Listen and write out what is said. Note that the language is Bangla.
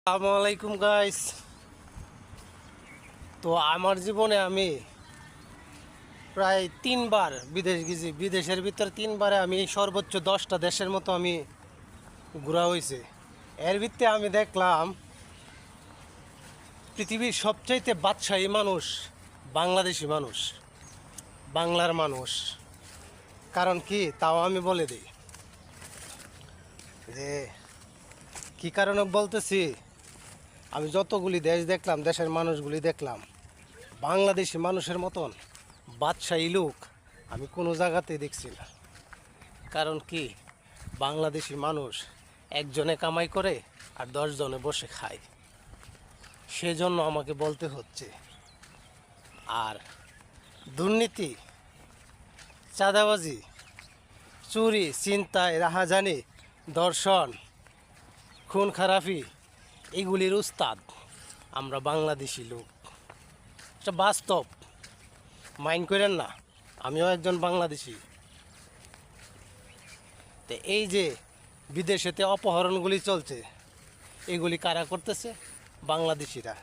আসসালামু আলাইকুম গাইস। তো আমার জীবনে আমি প্রায় 3বার বিদেশ গেছি। বিদেশের ভিতর 3বারে আমি সর্বোচ্চ 10টা দেশের মতো আমি ঘোরা হয়েছে। এর ভিত্তিতে আমি দেখলাম পৃথিবীর সবচাইতে বাদশাহী মানুষ বাংলাদেশি মানুষ, বাংলার মানুষ। কারণ কি তাও আমি বলে দিই যে কী কারণে বলতেছি। আমি যতগুলি দেশ দেখলাম, দেশের মানুষগুলি দেখলাম, বাংলাদেশি মানুষের মতন বাদশাহী লোক আমি কোনো জায়গাতেই দেখছি না। কারণ কি বাংলাদেশি মানুষ একজনে কামাই করে আর 10 জনে বসে খায়, সেজন্য আমাকে বলতে হচ্ছে। আর দুর্নীতি, চাঁদাবাজি, চুরি, ছিনতাই, রাহাজানি, ধর্ষণ, খুন খারাপি, এগুলির উস্তাদ আমরা বাংলাদেশি লোক। এটা বাস্তব, মাইন্ড করেন না। আমিও একজন বাংলাদেশি। তো এই যে বিদেশেতে অপহরণগুলি চলছে, এগুলি কারা করতেছে? বাংলাদেশিরা।